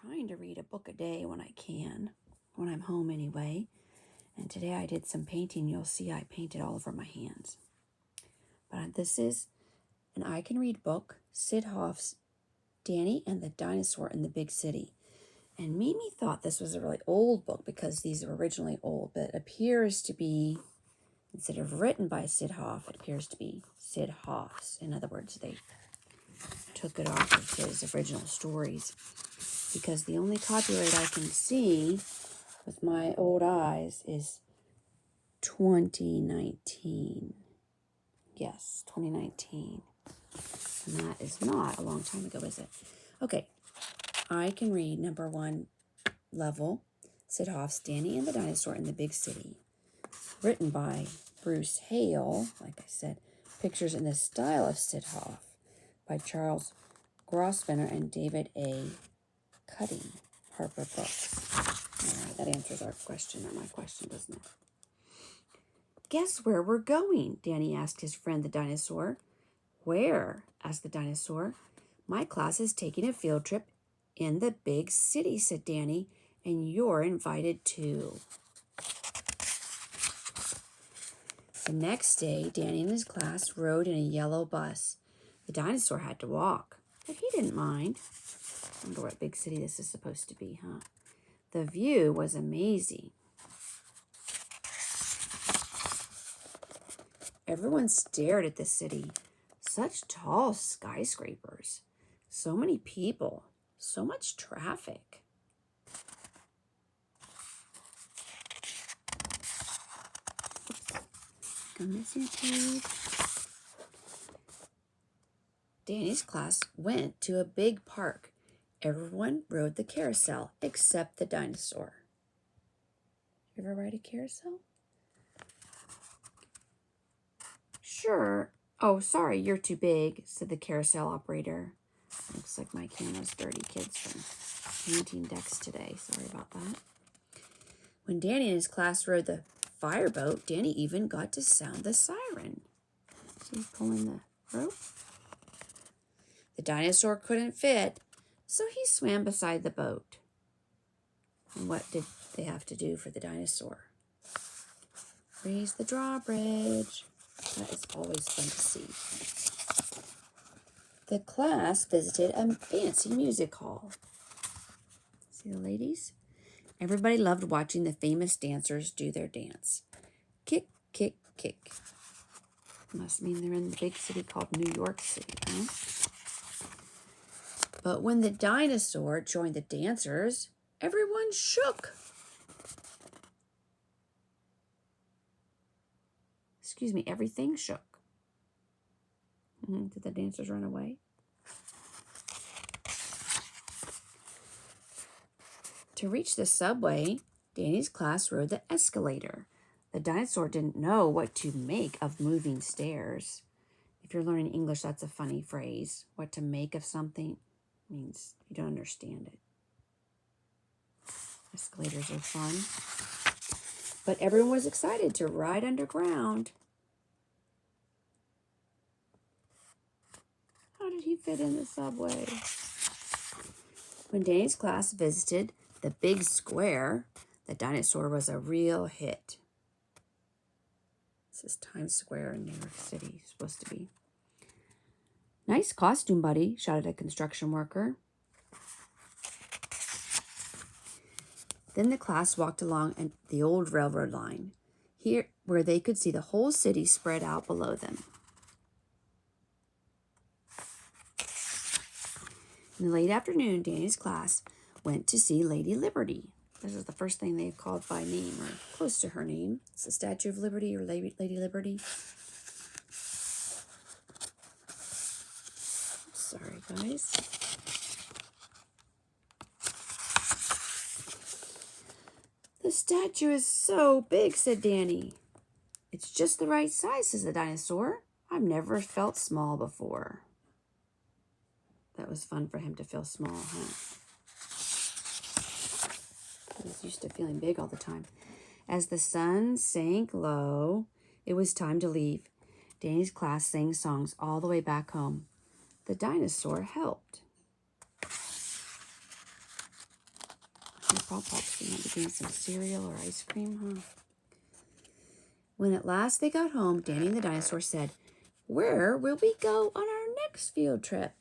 trying to read a book a day when I can, when I'm home anyway. And today I did some painting. You'll see I painted all over my hands. But this is an I Can Read book, Sid Hoff's Danny and the Dinosaur in the Big City. And Mimi thought this was a really old book because these are originally old, but it appears to be, instead of written by Sid Hoff, it appears to be Sid Hoff's. In other words, they took it off of his original stories, because the only copyright I can see with my old eyes is 2019. Yes, 2019. And that is not a long time ago, is it? Okay, I Can Read number 1 level, Sid Hoff's Danny and the Dinosaur in the Big City. Written by Bruce Hale, like I said. Pictures in the style of Sid Hoff by Charles Grosvenor and David A. Cutting, Harper Books. All right, that answers our question, or my question, doesn't it? Guess where we're going? Danny asked his friend the dinosaur. Where? Asked the dinosaur. My class is taking a field trip in the big city, said Danny, and you're invited too. The next day, Danny and his class rode in a yellow bus. The dinosaur had to walk, but he didn't mind. I wonder what big city this is supposed to be, huh? The view was amazing. Everyone stared at the city. Such tall skyscrapers. So many people. So much traffic. I'm missing a page. Danny's class went to a big park. Everyone rode the carousel except the dinosaur. You ever ride a carousel? Sure. Oh, sorry, you're too big, said the carousel operator. Looks like my camera's dirty, kids, from painting decks today. Sorry about that. When Danny and his class rode the fireboat, Danny even got to sound the siren. See, he's pulling the rope. The dinosaur couldn't fit, so he swam beside the boat. And what did they have to do for the dinosaur? Raise the drawbridge. That is always fun to see. The class visited a fancy music hall. See the ladies? Everybody loved watching the famous dancers do their dance. Kick, kick, kick. Must mean they're in the big city called New York City, huh? But when the dinosaur joined the dancers, everyone shook. Excuse me, everything shook. Did the dancers run away? To reach the subway, Danny's class rode the escalator. The dinosaur didn't know what to make of moving stairs. If you're learning English, that's a funny phrase. What to make of something means you don't understand it. Escalators are fun. But everyone was excited to ride underground. How did he fit in the subway? When Danny's class visited the big square, the dinosaur was a real hit. This is Times Square in New York City, supposed to be. Nice costume, buddy, shouted a construction worker. Then the class walked along the old railroad line, here where they could see the whole city spread out below them. In the late afternoon, Danny's class went to see Lady Liberty. This is the first thing they've called by name, or close to her name. It's the Statue of Liberty, or Lady Liberty. Sorry, guys. The statue is so big, said Danny. It's just the right size, says the dinosaur. I've never felt small before. That was fun for him to feel small, huh? He was used to feeling big all the time. As the sun sank low, it was time to leave. Danny's class sang songs all the way back home. The dinosaur helped. Pop-Pops. They might be getting some cereal or ice cream, huh? When at last they got home, Danny and the dinosaur said, "Where will we go on our next field trip?"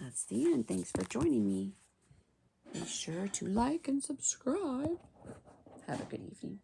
That's the end. Thanks for joining me. Be sure to like and subscribe. Have a good evening.